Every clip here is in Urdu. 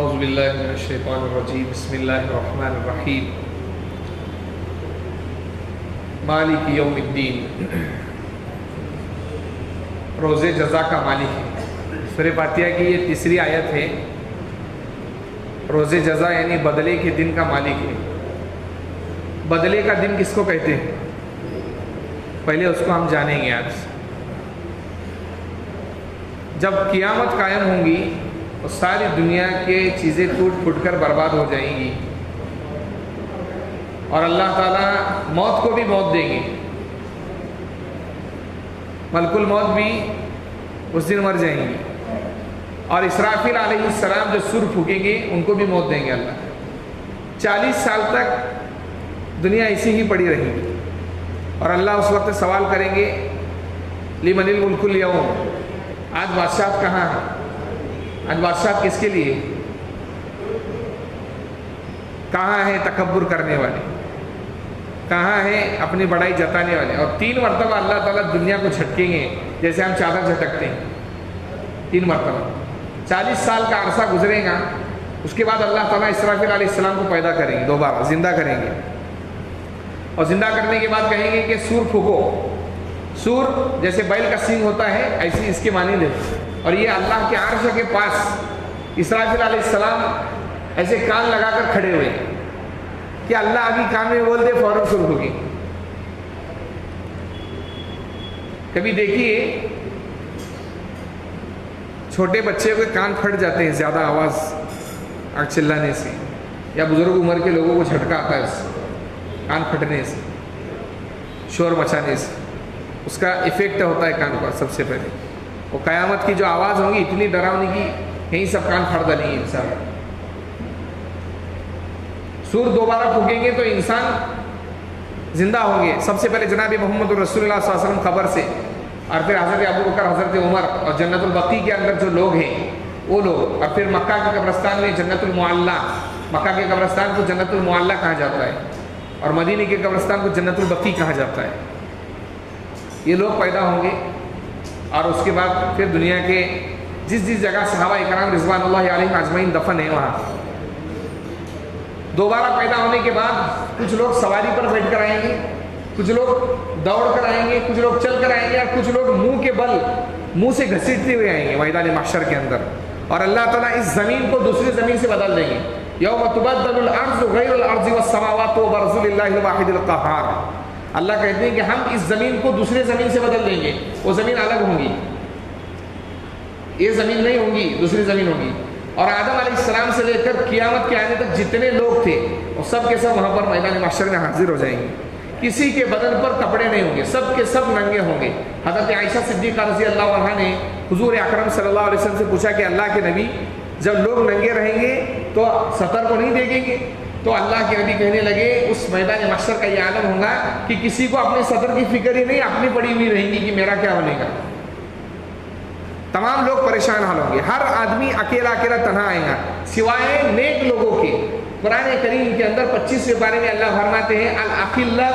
اعوذ باللہ من الشیطان الرجیم بسم اللہ الرحمن الرحیم مالک یوم الدین روز جزا کا مالک ہے۔ سورہ فاتحہ کی یہ تیسری آیت ہے۔ روز جزا یعنی بدلے کے دن کا مالک ہے۔ بدلے کا دن کس کو کہتے ہیں؟ پہلے اس کو ہم جانیں گے آج۔ جب قیامت قائم ہوں گی تو ساری دنیا کے چیزیں ٹوٹ پھوٹ کر برباد ہو جائیں گی، اور اللہ تعالیٰ موت کو بھی موت دیں گے۔ ملک الموت بھی اس دن مر جائیں گی، اور اسرافیل علیہ السلام جو سر پھونکیں گے ان کو بھی موت دیں گے اللہ۔ 40 سال تک دنیا ایسی ہی پڑی رہے گی، اور اللہ اس وقت سوال کریں گے لمن الملک اليوم، آج بادشاہت کہاں ہے؟ آج بادشاہت کس کے لیے؟ کہاں ہے تکبر کرنے والے؟ کہاں ہے اپنی بڑائی جتانے والے؟ اور 3 مرتبہ اللہ تعالیٰ دنیا کو جھٹکیں گے جیسے ہم چادر جھٹکتے ہیں۔ 3 مرتبہ 40 سال کا عرصہ گزرے گا، اس کے بعد اللہ تعالیٰ اسرافیل علیہ السلام کو پیدا کریں گے، دوبارہ زندہ کریں گے، اور زندہ کرنے کے بعد کہیں گے کہ سور پھونکو۔ سور جیسے بیل کا سینگ ہوتا ہے ایسی اس کے مانند ہے، اور یہ اللہ کے عرش کے پاس اسرافیل علیہ السلام ایسے کان لگا کر کھڑے ہوئے کہ اللہ ابھی کان میں بول دے فوراً سر ہوگی۔ کبھی دیکھیے چھوٹے بچے کے کان پھٹ جاتے ہیں زیادہ آواز چلانے سے، یا بزرگ عمر کے لوگوں کو جھٹکا آتا ہے اس کان پھٹنے سے، شور مچانے سے، اس کا ایفیکٹ ہوتا ہے کان پر۔ سب سے پہلے وہ قیامت کی جو آواز ہوگی اتنی ڈراؤنی کی، یہیں سب کان پھٹ دیں گے انسان۔ سور دوبارہ پھونکیں گے تو انسان زندہ ہوں گے۔ سب سے پہلے جناب محمد رسول اللہ صلی اللہ علیہ وسلم خبر سے، اور پھر حضرت ابو بکر، حضرت عمر، اور جنت البقیع کے اندر جو لوگ ہیں وہ لوگ، اور پھر مکہ کے قبرستان میں جنت المعلیٰ، مکہ کے قبرستان کو جنت المعلیٰ کہا جاتا ہے، اور مدینے کے قبرستان کو جنت البقیع کہا جاتا ہے۔ یہ لوگ پیدا ہوں گے، اور اس کے بعد پھر دنیا کے جس جگہ صحابہ اکرام رضوان اللہ علیہم اجمعین دفن ہیں وہاں دوبارہ پیدا ہونے کے بعد کچھ لوگ سواری پر بیٹھ کر آئیں گے، کچھ لوگ دوڑ کر آئیں گے، کچھ لوگ چل کر آئیں گے، اور کچھ لوگ منہ کے بل منہ سے گھسیٹتے ہوئے آئیں گے میدان محشر کے اندر، اور اللہ تعالیٰ اس زمین کو دوسری زمین سے بدل دیں گے۔ یوم تبدل الارض غیر الارض والسماوات وبرزوا للہ الواحد القہار۔ اللہ کہتے ہیں کہ ہم اس زمین کو دوسرے زمین سے بدل دیں گے، وہ زمین الگ ہوں گی، یہ زمین نہیں ہوں گی، دوسری زمین ہوگی، اور آدم علیہ السلام سے لے کر قیامت کے آنے تک جتنے لوگ تھے وہ سب کے سب وہاں پر میدان محشر میں حاضر ہو جائیں گے۔ کسی کے بدن پر کپڑے نہیں ہوں گے، سب کے سب ننگے ہوں گے۔ حضرت عائشہ صدیقہ رضی اللہ عنہا نے حضور اکرم صلی اللہ علیہ وسلم سے پوچھا کہ اللہ کے نبی، جب لوگ ننگے رہیں گے تو سطر کو نہیں دیکھیں گے؟ تو اللہ کے نبی کہنے لگے اس میدان محشر کا یہ عالم ہوگا کہ کسی کو اپنے سطر کی فکر ہی نہیں، اپنی پڑی ہوئی رہیں گی کہ میرا کیا بنے گا۔ تمام لوگ پریشان حال ہوں گے، ہر آدمی اکیلا اکیلا تنہا آئے گا سوائے نیک لوگوں کے۔ قرآن کریم کے اندر 25ویں پارے میں اللہ فرماتے ہیں الاخلاء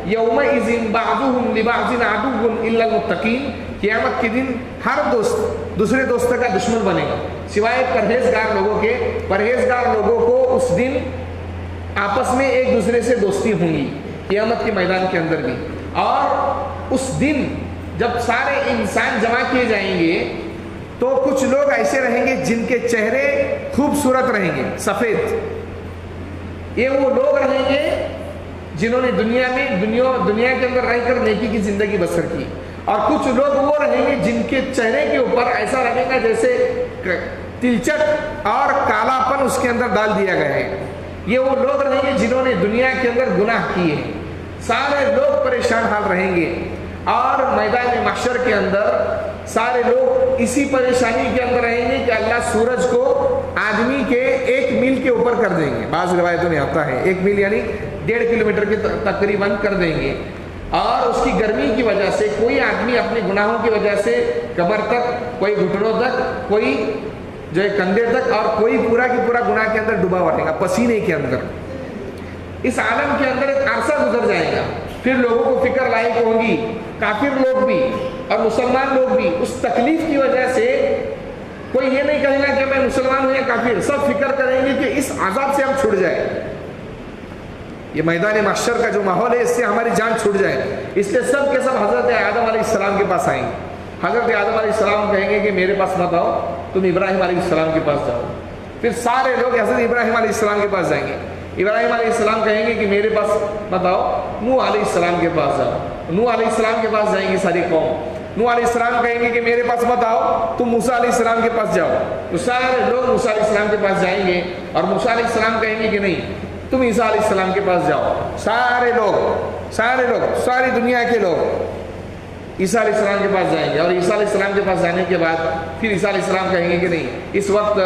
یومئذ بعضهم لبعض عدو الا المتقین۔ قیامت کے دن ہر دوست دوسرے دوست کا دشمن بنے گا سوائے پرہیزگار لوگوں کے۔ پرہیزگار لوگوں کو اس دن آپس میں ایک دوسرے سے دوستی ہوں گی قیامت کے میدان کے اندر بھی۔ اور اس دن جب سارے انسان جمع کیے جائیں گے تو کچھ لوگ ایسے رہیں گے جن کے چہرے خوبصورت رہیں گے، سفید۔ یہ وہ لوگ رہیں گے جنہوں نے دنیا کے اندر رہ کر نیکی کی زندگی بسر کی، اور کچھ لوگ وہ رہیں گے جن کے چہرے کے اوپر ایسا رہے گا جیسے تلچٹ اور کالا پن اس کے اندر ڈال دیا گیا ہے۔ یہ وہ لوگ رہیں گے جنہوں نے دنیا کے اندر گناہ کیے ہیں۔ سارے لوگ پریشان حال رہیں گے، اور میدان محشر کے اندر سارے لوگ اسی پریشانی کے اندر رہیں گے کہ اللہ سورج کو آدمی کے 1 میل کے اوپر کر دیں گے۔ بعض روایتوں میں آتا ہے 1 میل یعنی 1.5 کلومیٹر کے تقریباً کر دیں گے، اور اس کی گرمی کی وجہ سے کوئی آدمی اپنے گناہوں کی وجہ سے کمر تک، کوئی گھٹنوں تک، کوئی جو ہے کندھے تک، اور کوئی پورا کی پورا گناہ کے اندر ڈوبا رہے گا پسینے کے اندر۔ اس عالم کے اندر ایک عرصہ گزر جائے گا، پھر لوگوں کو فکر لاحق ہوگی، کافر لوگ بھی اور مسلمان لوگ بھی اس تکلیف کی وجہ سے کوئی یہ نہیں کہے گا کہ میں مسلمان ہوں یا کافر، سب فکر کریں گے کہ اس عذاب سے ہم چھوٹ جائیں، یہ میدان محشر کا جو ماحول ہے اس سے ہماری جان چھوٹ جائے، اس لیے سب کے سب حضرت آدم علیہ السلام کے پاس آئیں گے۔ حضرت آدم علیہ السلام کہیں گے کہ میرے پاس مت آؤ، تم ابراہیم علیہ السلام کے پاس جاؤ، پھر سارے لوگ حضرت ابراہیم علیہ السلام کے پاس جائیں گے۔ ابراہیم علیہ السلام کہیں گے کہ میرے پاس مت آؤ، نوح علیہ السلام کے پاس جاؤ، نوح علیہ السلام کے پاس جائیں گے ساری قوم۔ نوح علیہ السلام کہیں گے کہ میرے پاس مت آؤ، تم موسیٰ علیہ السلام کے پاس جاؤ، تو سارے لوگ موسیٰ علیہ السلام کے پاس جائیں گے، اور موسیٰ علیہ السلام کہیں گے کہ نہیں تم عیسیٰ علیہ السلام کے پاس جاؤ۔ سارے لوگ ساری دنیا کے لوگ عیسیٰ علیہ السلام کے پاس جائیں گے، اور عیسیٰ علیہ السلام کے پاس جانے کے بعد پھر عیسیٰ علیہ السلام کہیں گے کہ نہیں، اس وقت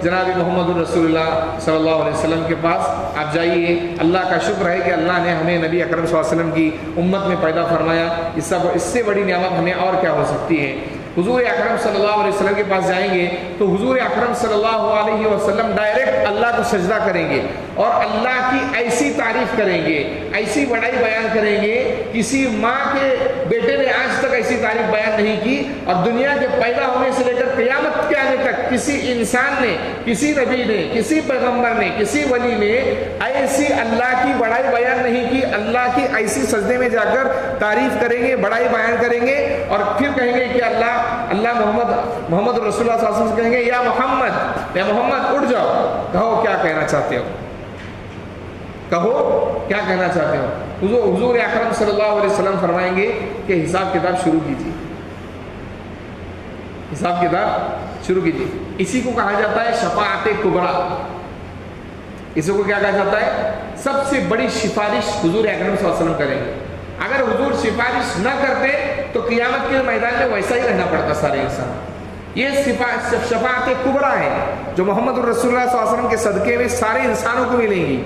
جناب محمد رسول اللہ صلی اللہ علیہ وسلم کے پاس آپ جائیے، اللہ کا شکر ہے کہ اللہ نے ہمیں نبی اکرم صلی اللہ علیہ وسلم کی امت میں پیدا فرمایا، اس سے بڑی نعمت ہمیں اور کیا ہو سکتی ہے۔ حضور اکرم صلی اللہ علیہ وسلم کے پاس جائیں گے تو حضور اکرم صلی اللہ علیہ وسلم ڈائریکٹ اللہ کو سجدہ کریں گے اور اللہ کی ایسی تعریف کریں گے، ایسی بڑائی بیان کریں گے، کسی ماں کے بیٹے نے آج تک ایسی تعریف بیان نہیں کی، اور دنیا کے پیدا ہونے سے لے کر قیامت کے آنے تک کسی انسان نے، کسی نبی نے، کسی پیغمبر نے، کسی ولی نے ایسی اللہ کی بڑائی بیان نہیں کی۔ اللہ کی ایسی سجدے میں جا کر تعریف کریں گے، بڑائی بیان کریں گے، اور پھر کہیں گے کہ اللہ محمد رسول اللہ صلی اللہ علیہ وسلم سے کہیں گے یا محمد اٹھ جاؤ، کہو کیا کہنا چاہتے ہو، کہو کیا کہنا چاہتے ہو۔ حضور اکرم صلی اللہ علیہ وسلم فرمائیں گے کہ حساب کتاب شروع کیجیے، حساب کتاب شروع کیجیے۔ اسی کو کہا جاتا ہے شفاعت کبریٰ، اسی کو کیا کہا جاتا ہے؟ سب سے بڑی سفارش حضور اکرم صلی اللہ علیہ وسلم کریں گے۔ اگر حضور سفارش نہ کرتے تو قیامت کے میدان میں ویسا ہی رہنا پڑتا سارے انسان۔ یہ شفاعت کبریٰ ہے جو محمد الرسول اللہ صلی اللہ علیہ وسلم کے صدقے میں سارے انسانوں کو ملیں گی،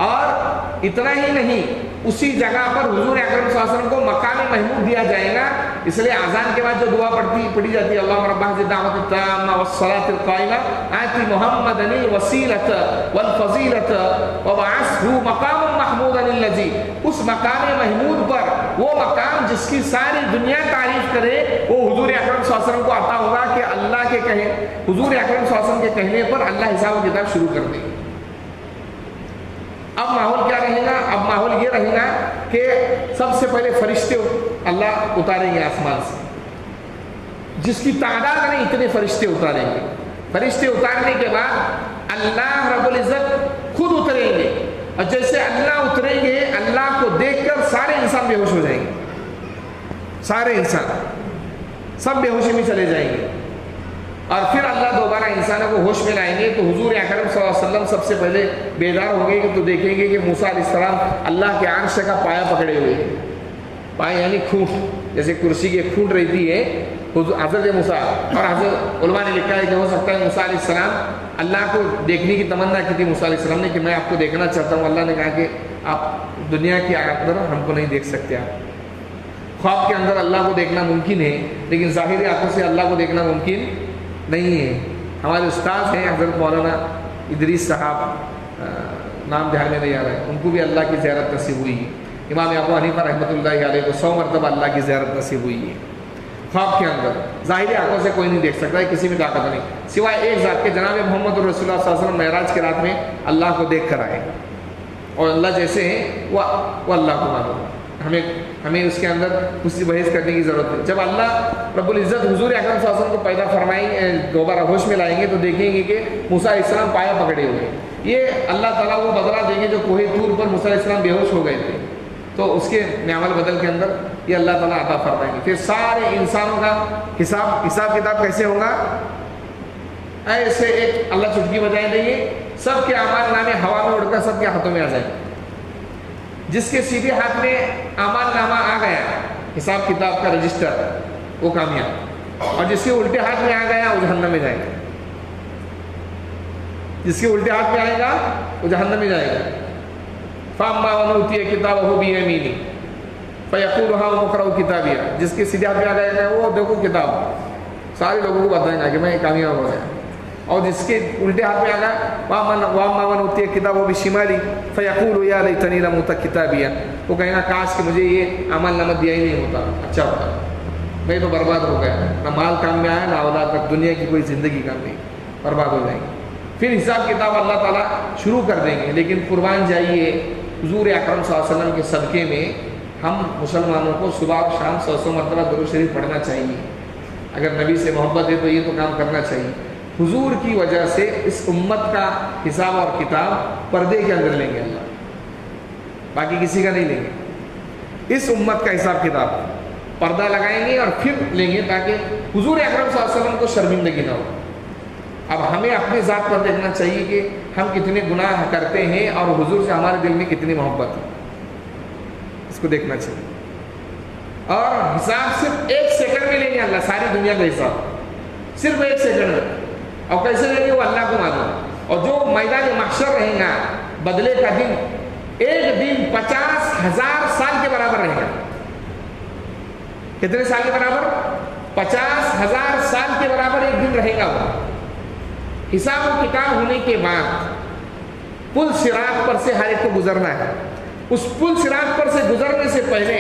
اور اتنا ہی نہیں، اسی جگہ پر حضور اکرم صلی اللہ علیہ وسلم کو مقام محمود دیا جائے گا۔ اس لیے اذان کے بعد جو دعا پڑھی جاتی ہے، اللہم رب هذه الدعوة التامة والصلاة القائمة آت محمدا الوسیلة والفضیلة وابعثه مقاما محمودا الذی، اس مقام محمود پر، وہ مقام جس کی ساری دنیا تعریف کرے، وہ حضور اکرم صلی اللہ علیہ وسلم کو عطا ہوگا کہ اللہ کے حضور اکرم صلی اللہ علیہ وسلم کے کہنے پر اللہ حساب و کتاب شروع کر دے گا۔ اب ماحول کیا رہے گا؟ اب ماحول یہ رہے گا کہ سب سے پہلے فرشتے اللہ اتاریں گے آسمان سے، جس کی تعداد نہیں اتنے فرشتے اتاریں گے۔ فرشتے اتارنے کے بعد اللہ رب العزت خود اتریں گے، اور جیسے اللہ اتریں گے اللہ کو دیکھ کر سارے انسان بے ہوش ہو جائیں گے، سارے انسان سب بے ہوشی میں چلے جائیں گے، اور پھر اللہ دوبارہ انسانوں کو ہوش میں لائیں گے۔ تو حضور اکرم صلی اللہ علیہ وسلم سب سے پہلے بیدار ہوں گے تو دیکھیں گے کہ موسیٰ علیہ السلام اللہ کے عرش کا پایا پکڑے ہوئے ہیں، پایا یعنی کھوٹ، جیسے کرسی کی کھوٹ رہتی ہے حضرت موسیٰ، اور حضرت علماء نے لکھا ہے کہ ہو سکتا ہے موسیٰ علیہ السلام اللہ کو دیکھنے کی تمنا کی تھی موسیٰ علیہ السلام نے کہ میں آپ کو دیکھنا چاہتا ہوں۔ اللہ نے کہا کہ آپ دنیا کے اندر ہم کو نہیں دیکھ سکتے، آپ خواب کے اندر اللہ کو دیکھنا ممکن ہے لیکن ظاہری آنکھوں سے اللہ کو دیکھنا ممکن نہیں ہے۔ ہمارے استاد ہیں حضرت مولانا ادریس صاحب، نام دھیان میں نہیں آ رہا ہے، ان کو بھی اللہ کی زیارت نصیب ہوئی ہے۔ امام ابو حنیفہ رحمۃ اللہ علیہ کو 100 مرتبہ اللہ کی زیارت نصیب ہوئی ہے خواب کے اندر۔ ظاہری آنکھوں سے کوئی نہیں دیکھ سکتا ہے، کسی میں طاقت نہیں سوائے ایک ذات کے، جناب محمد رسول اللہ صلی اللہ علیہ وسلم معراج کی رات میں اللہ کو دیکھ کر آئے، اور اللہ جیسے ہیں وہ اللہ کو معلوم ہے۔ ہمیں اس کے اندر کچھ بحث کرنے کی ضرورت ہے۔ جب اللہ رب العزت حضور اکرم صلی اللہ علیہ وسلم کو پیدا فرمائیں، دوبارہ ہوش میں لائیں گے تو دیکھیں گے کہ موسیٰ علیہ السلام پایا پکڑے ہوئے ہیں۔ یہ اللہ تعالیٰ وہ بدلہ دیں گے جو کوہ طور پر موسیٰ علیہ السلام بے ہوش ہو گئے تھے، تو اس کے نعمل بدل کے اندر یہ اللہ تعالیٰ عطا فرمائیں گے۔ پھر سارے انسانوں کا حساب کتاب کیسے ہوگا؟ ایسے ایک اللہ چٹکی بجائے دیں گے، سب کے اعمال نامے ہوا میں اڑ کر سب کے ہاتھوں میں آ جائیں گے۔ جس کے سیدھے ہاتھ میں اعمال نامہ آ گیا، حساب کتاب کا رجسٹر، وہ کامیاب، اور جس کے الٹے ہاتھ میں آ گیا وہ جہنم میں جائے گا۔ جس کے الٹے ہاتھ میں آئے گا وہ جہنم میں جائے گا۔ فَأَمَّا مَنْ أُوتِيَ كِتَابَهُ بِيَمِينِهِ فَيَقُولُ هَاؤْمُ اقْرَءُوا كِتَابِيَهْ، جس کے سیدھے ہاتھ میں آ گیا وہ دیکھو کتاب، سارے لوگوں کو بتائیں گا کہ میں کامیاب ہو گیا۔ اور جس کے الٹے ہاتھ میں آ گیا وَأَمَّا مَنْ أُوتِيَ كِتَابَهُ بِشِمَالِهِ فَيَقُولُ يَا لَيْتَنِي لَمْ أُوتَ كِتَابِيَهْ، وہ کہے گا کاش کہ مجھے یہ عمل نامہ دیا ہی نہیں ہوتا، اچھا ہوتا۔ میں تو برباد ہو گیا، نہ مال کام میں آیا نہ اولاد تک، دنیا کی کوئی زندگی کام نہیں، برباد ہو جائیں گے۔ پھر حساب کتاب اللہ تعالیٰ شروع کر دیں گے۔ لیکن قربان جائیے حضور اکرم صلی اللہ علیہ وسلم کے صدقے میں ہم مسلمانوں کو صبح اور شام 100 مرتبہ درود شریف پڑھنا چاہیے۔ اگر نبی سے محبت ہے تو یہ تو کام کرنا چاہیے۔ حضور کی وجہ سے اس امت کا حساب اور کتاب پردے کے اندر لیں گے اللہ، باقی کسی کا نہیں لیں گے۔ اس امت کا حساب کتاب پردہ لگائیں گے اور پھر لیں گے تاکہ حضور اکرم صلی اللہ علیہ وسلم کو شرمندگی نہ ہو۔ اب ہمیں اپنے ذات پر دیکھنا چاہیے کہ ہم کتنے گناہ کرتے ہیں اور حضور سے ہمارے دل میں کتنی محبت ہے، اس کو دیکھنا چاہیے۔ اور حساب صرف 1 سیکنڈ میں لیں گے اللہ، ساری دنیا کا حساب صرف 1 سیکنڈ میں، اور کیسے لیں گے وہ اللہ کو معلوم۔ اور جو میدان محشر رہے گا بدلے کا دن، ایک دن 50,000 سال کے برابر رہے گا۔ کتنے سال کے برابر؟ 50,000 سال کے برابر ایک دن رہے گا وہ۔ حساب و کتاب ہونے کے بعد پل صراط پر سے ہر ایک کو گزرنا ہے۔ اس پل صراط پر سے گزرنے سے پہلے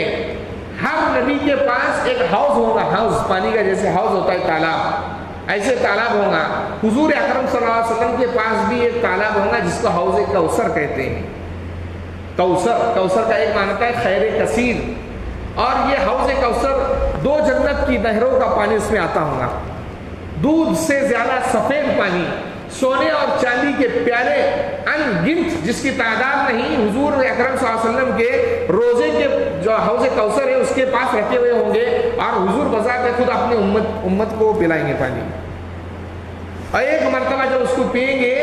ہر نبی کے پاس ایک حوض ہوگا، حوض پانی کا جیسے حوض ہوتا ہے تالاب، ایسے تالاب ہوگا۔ حضور اکرم صلی اللہ علیہ وسلم کے پاس بھی ایک تالاب ہوگا جس کو حوض کوثر کہتے ہیں۔ کوثر کا ایک معنی ہے خیر کثیر، اور یہ حوض کوثر 2 جنت کی نہروں کا پانی اس میں آتا ہوگا، دودھ سے زیادہ سفید پانی، سونے اور چاندی کے پیالے ان گنت جس کی تعداد نہیں، حضور اکرم صلی اللہ علیہ وسلم کے روزے کے جو حوض کوثر ہے اس کے پاس رکھے ہوئے ہوں گے، اور حضور بذات خود اپنی امت کو پلائیں گے پانی۔ اور ایک مرتبہ جب اس کو پئیں گے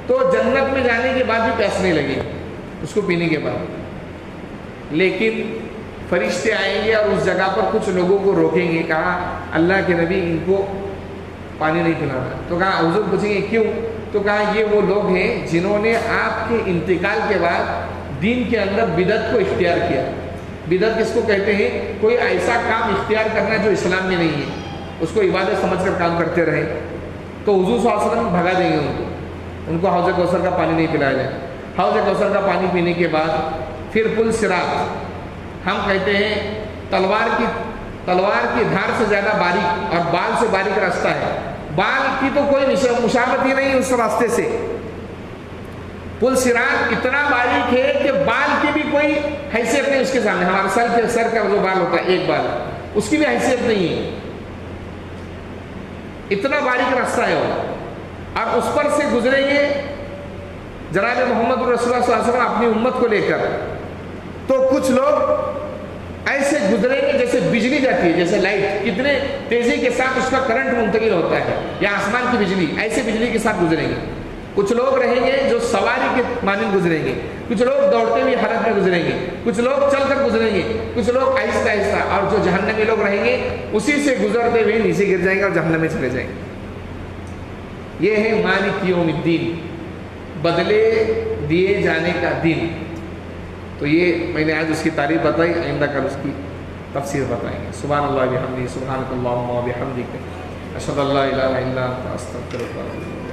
تو جنت میں جانے کے بعد بھی پیاس نہیں لگے اس کو پینے کے بعد۔ لیکن فرشتے آئیں گے اور اس جگہ پر کچھ لوگوں کو روکیں گے، کہا اللہ کے نبی ان کو پانی نہیں پلانا، تو کہا حضور پوچھیں گے کیوں؟ تو کہا یہ وہ لوگ ہیں جنہوں نے آپ کے انتقال کے بعد دین کے اندر بدعت کو اختیار کیا۔ بدعت کس کو کہتے ہیں؟ کوئی ایسا کام اختیار کرنا جو اسلام میں نہیں ہے، اس کو عبادت سمجھ کر کام کرتے رہے، تو حضور صلی اللہ علیہ وسلم بھگا دیں گے ان کو حوض کوثر کا پانی نہیں پلایا جائے۔ حوض کوثر کا پانی پینے کے بعد پھر پل صراط، ہم کہتے ہیں تلوار کی دھار سے زیادہ باریک اور بال سے باریک راستہ ہے، بال کی تو کوئی مشابہت ہی نہیں اس راستے سے۔ پل صراط اتنا باریک ہے کہ بال کی بھی کوئی حیثیت نہیں اس کے سامنے، ہمارے سر کا جو بال ہوتا ہے ایک بال، اس کی بھی حیثیت نہیں ہے، اتنا باریک راستہ ہے وہ۔ اور اس پر سے گزریں گے جناب محمد رسول اللہ صلی اللہ علیہ وسلم اپنی امت کو لے کر، تو کچھ لوگ ایسے گزریں گے جیسے بجلی جاتی ہے، جیسے لائٹ کتنے تیزی کے ساتھ اس کا کرنٹ منتقل ہوتا ہے، یا آسمان کی بجلی، ایسے بجلی کے ساتھ گزریں گے۔ کچھ لوگ رہیں گے جو سواری کے مانند گزریں گے، کچھ لوگ دوڑتے ہوئے حالت میں گزریں گے، کچھ لوگ چل کر گزریں گے، کچھ لوگ آہستہ آہستہ، اور جو جہنمی لوگ رہیں گے اسی سے گزرتے ہوئے نیچے گر جائیں گے اور جہنم میں چلے جائیں گے۔ یہ ہے مالک یوم الدین، بدلے دیے جانے کا دن۔ تو یہ میں نے آج اس کی تعریف بتائی، آئندہ کل اس کی تفسیر بتائیں گے۔ سبحان اللہ بحمدہ، سبحانک اللہم و بحمدک، اشہد ان لا الہ الا انت، استغفرک و اتوب الیک۔